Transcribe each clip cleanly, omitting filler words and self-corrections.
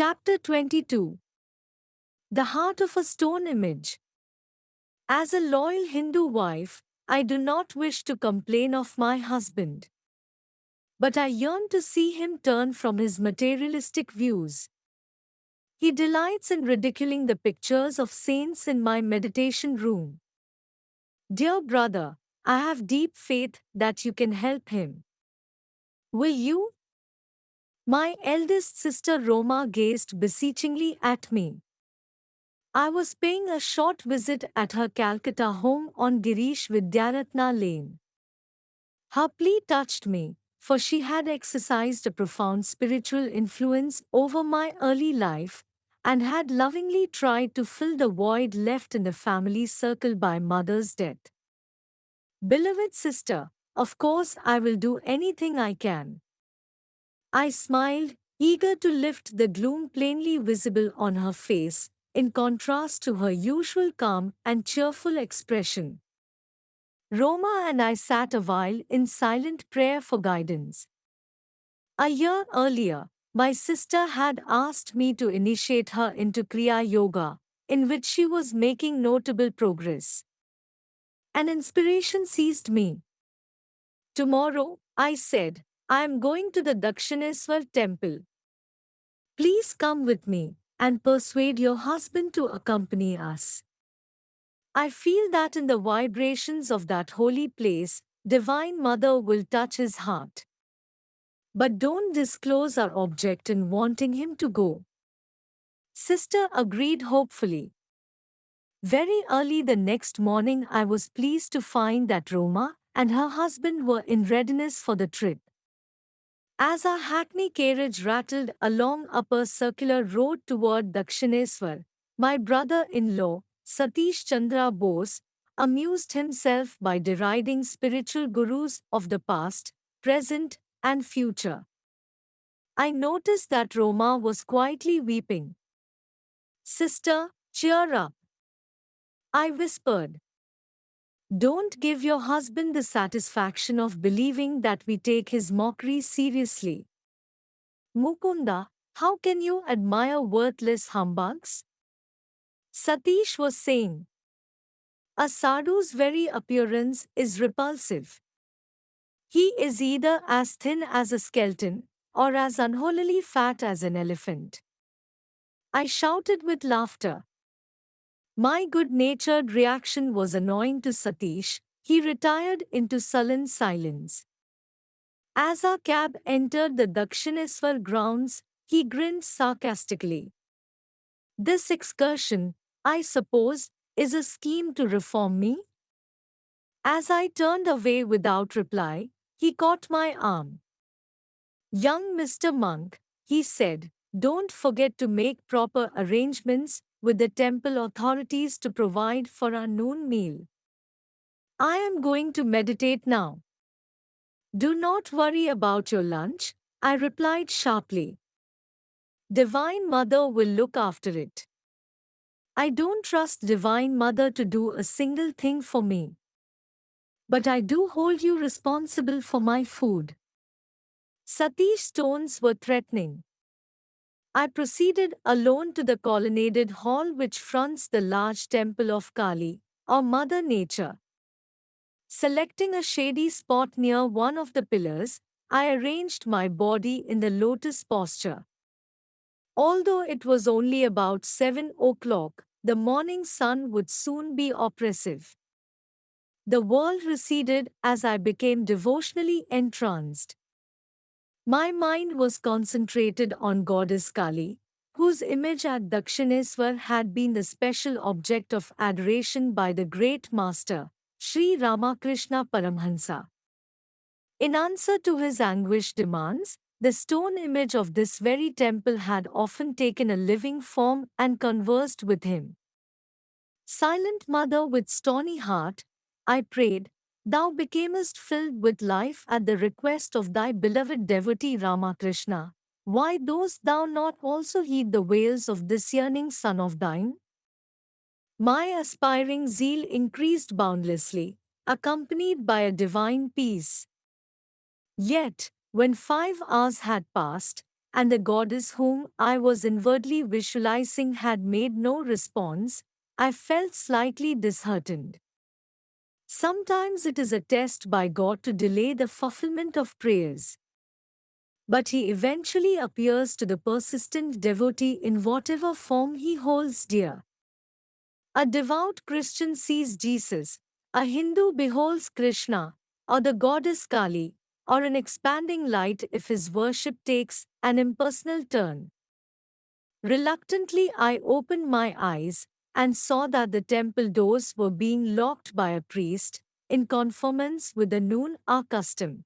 Chapter 22. The Heart of a Stone Image. As a loyal Hindu wife, I do not wish to complain of my husband. But I yearn to see him turn from his materialistic views. He delights in ridiculing the pictures of saints in my meditation room. Dear brother, I have deep faith that you can help him. Will you? My eldest sister Roma gazed beseechingly at me. I was paying a short visit at her Calcutta home on Girish Vidyaratna Lane. Her plea touched me, for she had exercised a profound spiritual influence over my early life and had lovingly tried to fill the void left in the family circle by mother's death. Beloved sister, of course I will do anything I can. I smiled, eager to lift the gloom plainly visible on her face, in contrast to her usual calm and cheerful expression. Roma and I sat a while in silent prayer for guidance. A year earlier, my sister had asked me to initiate her into Kriya Yoga, in which she was making notable progress. An inspiration seized me. Tomorrow, I said, I am going to the Dakshineswar temple. Please come with me and persuade your husband to accompany us. I feel that in the vibrations of that holy place, Divine Mother will touch his heart. But don't disclose our object in wanting him to go. Sister agreed hopefully. Very early the next morning, I was pleased to find that Roma and her husband were in readiness for the trip. As our hackney carriage rattled along Upper Circular Road toward Dakshineswar, my brother-in-law, Satish Chandra Bose, amused himself by deriding spiritual gurus of the past, present, and future. I noticed that Roma was quietly weeping. Sister, cheer up, I whispered. Don't give your husband the satisfaction of believing that we take his mockery seriously. Mukunda, how can you admire worthless humbugs? Satish was saying. A sadhu's very appearance is repulsive. He is either as thin as a skeleton or as unholily fat as an elephant. I shouted with laughter. My good-natured reaction was annoying to Satish. He retired into sullen silence. As our cab entered the Dakshineswar grounds, he grinned sarcastically. This excursion, I suppose, is a scheme to reform me? As I turned away without reply, he caught my arm. Young Mr. Monk, he said, don't forget to make proper arrangements with the temple authorities to provide for our noon meal. I am going to meditate now. Do not worry about your lunch, I replied sharply. Divine Mother will look after it. I don't trust Divine Mother to do a single thing for me. But I do hold you responsible for my food. Satish's tones were threatening. I proceeded alone to the colonnaded hall which fronts the large temple of Kali, or Mother Nature. Selecting a shady spot near one of the pillars, I arranged my body in the lotus posture. Although it was only about 7 o'clock, the morning sun would soon be oppressive. The world receded as I became devotionally entranced. My mind was concentrated on Goddess Kali, whose image at Dakshineswar had been the special object of adoration by the great master, Sri Ramakrishna Paramhansa. In answer to his anguished demands, the stone image of this very temple had often taken a living form and conversed with him. Silent Mother with stony heart, I prayed, thou becamest filled with life at the request of thy beloved devotee Ramakrishna. Why dost thou not also heed the wails of this yearning son of thine? My aspiring zeal increased boundlessly, accompanied by a divine peace. Yet, when 5 hours had passed, and the goddess whom I was inwardly visualizing had made no response, I felt slightly disheartened. Sometimes it is a test by God to delay the fulfillment of prayers. But he eventually appears to the persistent devotee in whatever form he holds dear. A devout Christian sees Jesus, a Hindu beholds Krishna, or the goddess Kali, or an expanding light if his worship takes an impersonal turn. Reluctantly, I opened my eyes and saw that the temple doors were being locked by a priest, in conformance with the noon hour custom.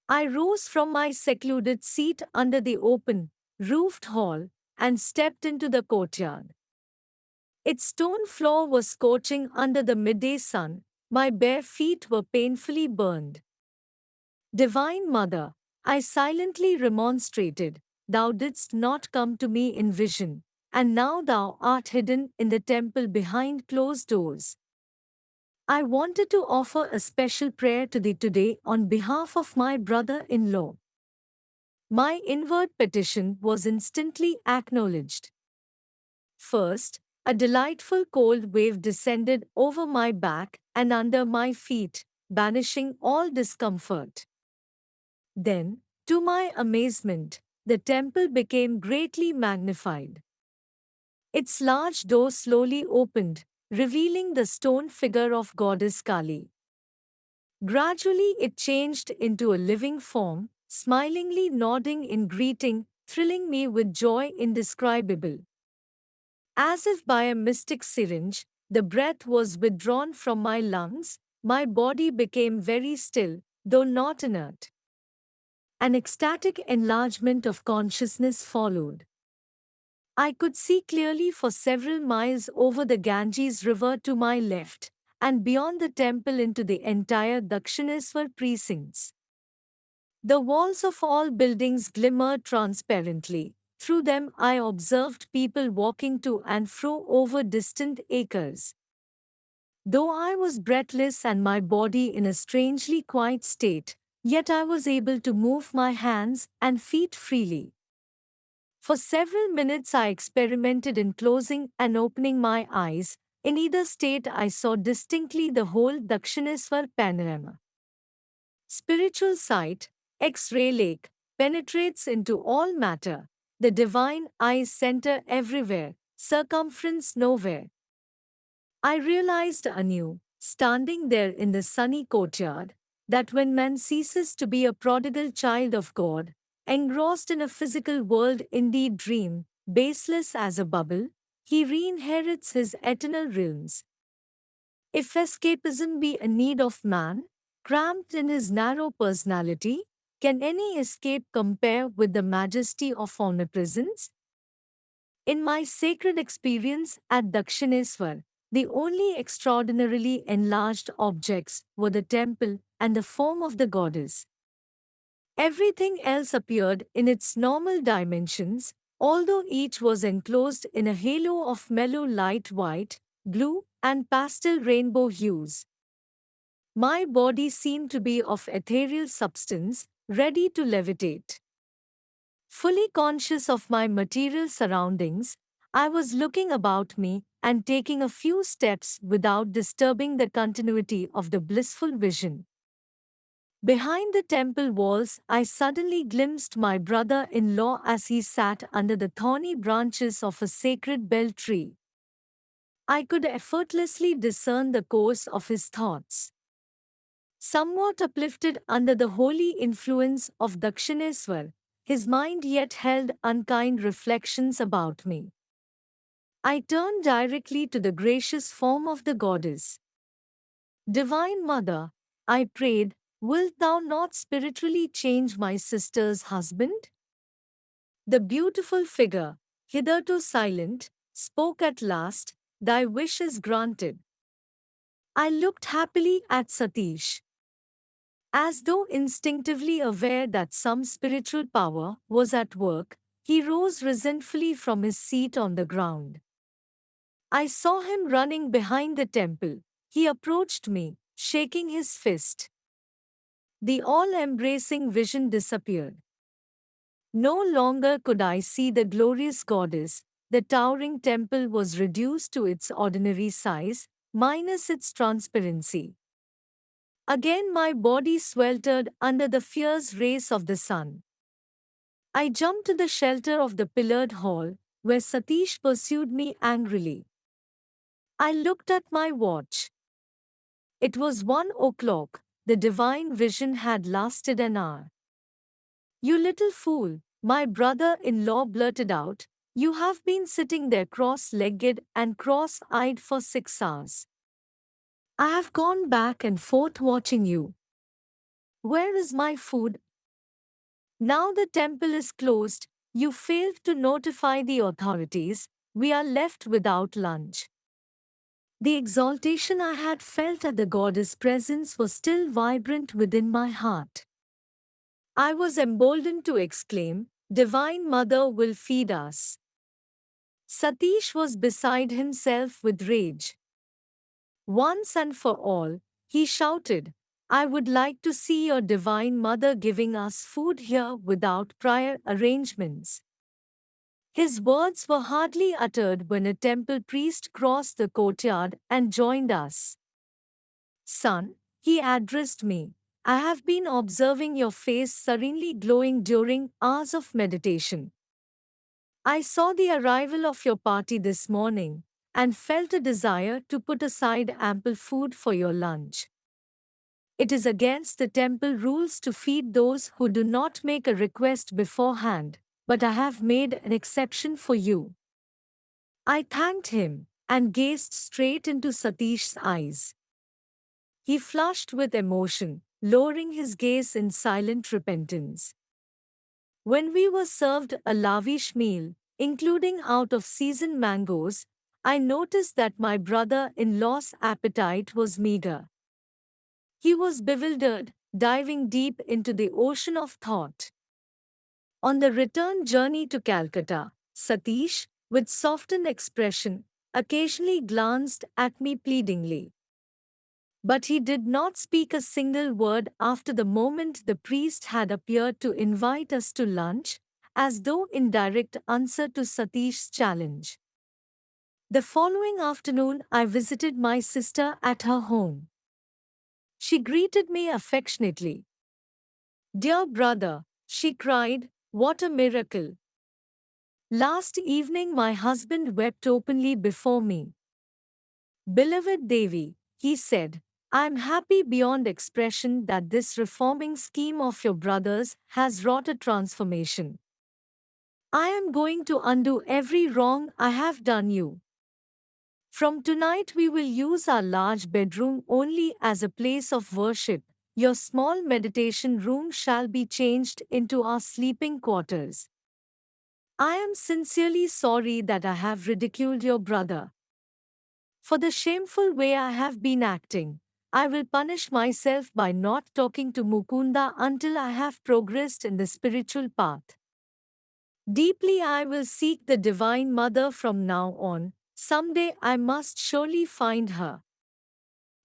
I rose from my secluded seat under the open, roofed hall and stepped into the courtyard. Its stone floor was scorching under the midday sun, my bare feet were painfully burned. Divine Mother, I silently remonstrated, thou didst not come to me in vision, and now thou art hidden in the temple behind closed doors. I wanted to offer a special prayer to thee today on behalf of my brother-in-law. My inward petition was instantly acknowledged. First, a delightful cold wave descended over my back and under my feet, banishing all discomfort. Then, to my amazement, the temple became greatly magnified. Its large door slowly opened, revealing the stone figure of Goddess Kali. Gradually it changed into a living form, smilingly nodding in greeting, thrilling me with joy indescribable. As if by a mystic syringe, the breath was withdrawn from my lungs, my body became very still, though not inert. An ecstatic enlargement of consciousness followed. I could see clearly for several miles over the Ganges River to my left, and beyond the temple into the entire Dakshineswar precincts. The walls of all buildings glimmered transparently. Through them I observed people walking to and fro over distant acres. Though I was breathless and my body in a strangely quiet state, yet I was able to move my hands and feet freely. For several minutes I experimented in closing and opening my eyes. In either state I saw distinctly the whole Dakshineswar panorama. Spiritual sight, X-ray lake, penetrates into all matter. The divine eyes center everywhere, circumference nowhere. I realized anew, standing there in the sunny courtyard, that when man ceases to be a prodigal child of God, engrossed in a physical world indeed dream, baseless as a bubble, he re-inherits his eternal realms. If escapism be a need of man, cramped in his narrow personality, can any escape compare with the majesty of omnipresence? In my sacred experience at Dakshineswar, the only extraordinarily enlarged objects were the temple and the form of the goddess. Everything else appeared in its normal dimensions, although each was enclosed in a halo of mellow light white, blue, and pastel rainbow hues. My body seemed to be of ethereal substance, ready to levitate. Fully conscious of my material surroundings, I was looking about me and taking a few steps without disturbing the continuity of the blissful vision. Behind the temple walls, I suddenly glimpsed my brother-in-law as he sat under the thorny branches of a sacred bel tree. I could effortlessly discern the course of his thoughts. Somewhat uplifted under the holy influence of Dakshineswar, his mind yet held unkind reflections about me. I turned directly to the gracious form of the goddess. Divine Mother, I prayed, wilt thou not spiritually change my sister's husband? The beautiful figure, hitherto silent, spoke at last, thy wish is granted. I looked happily at Satish. As though instinctively aware that some spiritual power was at work, he rose resentfully from his seat on the ground. I saw him running behind the temple. He approached me, shaking his fist. The all-embracing vision disappeared. No longer could I see the glorious goddess. The towering temple was reduced to its ordinary size, minus its transparency. Again my body sweltered under the fierce rays of the sun. I jumped to the shelter of the pillared hall, where Satish pursued me angrily. I looked at my watch. It was 1 o'clock. The divine vision had lasted an hour. You little fool, my brother-in-law blurted out. You have been sitting there cross-legged and cross-eyed for 6 hours. I have gone back and forth watching you. Where is my food? Now the temple is closed. You failed to notify the authorities. We are left without lunch. The exaltation I had felt at the goddess' presence was still vibrant within my heart. I was emboldened to exclaim, Divine Mother will feed us. Satish was beside himself with rage. Once and for all, he shouted, I would like to see your Divine Mother giving us food here without prior arrangements. His words were hardly uttered when a temple priest crossed the courtyard and joined us. Son, he addressed me, I have been observing your face serenely glowing during hours of meditation. I saw the arrival of your party this morning and felt a desire to put aside ample food for your lunch. It is against the temple rules to feed those who do not make a request beforehand, but I have made an exception for you. I thanked him and gazed straight into Satish's eyes. He flushed with emotion, lowering his gaze in silent repentance. When we were served a lavish meal, including out-of-season mangoes, I noticed that my brother-in-law's appetite was meager. He was bewildered, diving deep into the ocean of thought. On the return journey to Calcutta, Satish, with softened expression, occasionally glanced at me pleadingly. But he did not speak a single word after the moment the priest had appeared to invite us to lunch, as though in direct answer to Satish's challenge. The following afternoon, I visited my sister at her home. She greeted me affectionately. Dear brother, she cried, what a miracle! Last evening my husband wept openly before me. Beloved Devi, he said, I am happy beyond expression that this reforming scheme of your brother's has wrought a transformation. I am going to undo every wrong I have done you. From tonight we will use our large bedroom only as a place of worship. Your small meditation room shall be changed into our sleeping quarters. I am sincerely sorry that I have ridiculed your brother. For the shameful way I have been acting, I will punish myself by not talking to Mukunda until I have progressed in the spiritual path. Deeply I will seek the Divine Mother from now on. Someday I must surely find her.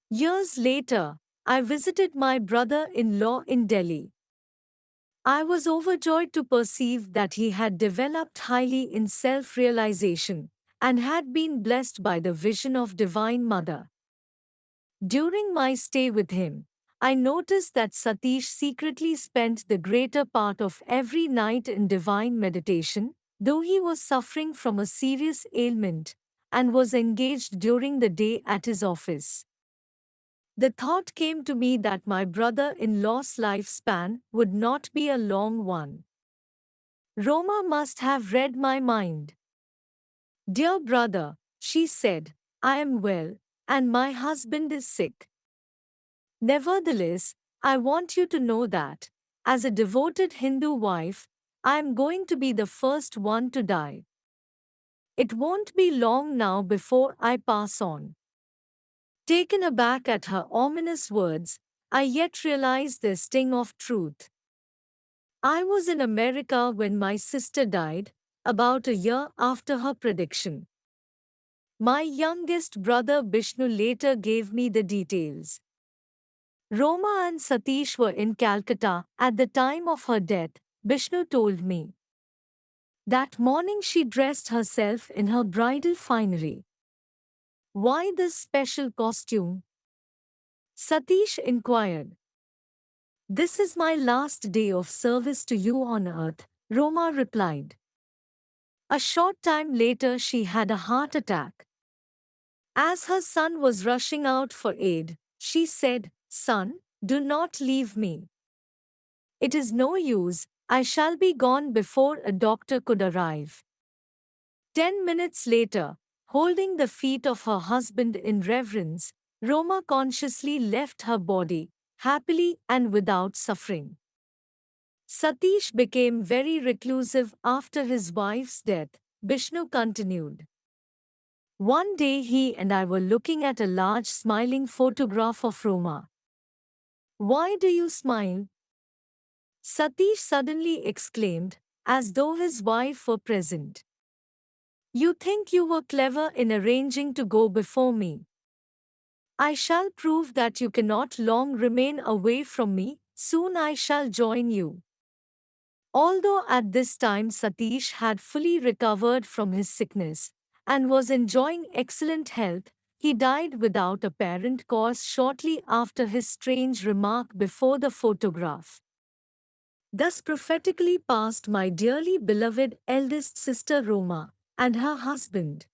Years later, I visited my brother-in-law in Delhi. I was overjoyed to perceive that he had developed highly in self-realization and had been blessed by the vision of Divine Mother. During my stay with him, I noticed that Satish secretly spent the greater part of every night in divine meditation, though he was suffering from a serious ailment and was engaged during the day at his office. The thought came to me that my brother-in-law's lifespan would not be a long one. Roma must have read my mind. Dear brother, she said, I am well, and my husband is sick. Nevertheless, I want you to know that, as a devoted Hindu wife, I am going to be the first one to die. It won't be long now before I pass on. Taken aback at her ominous words, I yet realized the sting of truth. I was in America when my sister died, about a year after her prediction. My youngest brother Bishnu later gave me the details. Roma and Satish were in Calcutta at the time of her death, Bishnu told me. That morning she dressed herself in her bridal finery. Why this special costume? Satish inquired. This is my last day of service to you on earth, Roma replied. A short time later she had a heart attack. As her son was rushing out for aid, she said, Son, do not leave me. It is no use, I shall be gone before a doctor could arrive. 10 minutes later, holding the feet of her husband in reverence, Roma consciously left her body, happily and without suffering. Satish became very reclusive after his wife's death, Vishnu continued. One day he and I were looking at a large smiling photograph of Roma. Why do you smile? Satish suddenly exclaimed, as though his wife were present. You think you were clever in arranging to go before me. I shall prove that you cannot long remain away from me, soon I shall join you. Although at this time Satish had fully recovered from his sickness and was enjoying excellent health, he died without apparent cause shortly after his strange remark before the photograph. Thus prophetically passed my dearly beloved eldest sister Roma and her husband.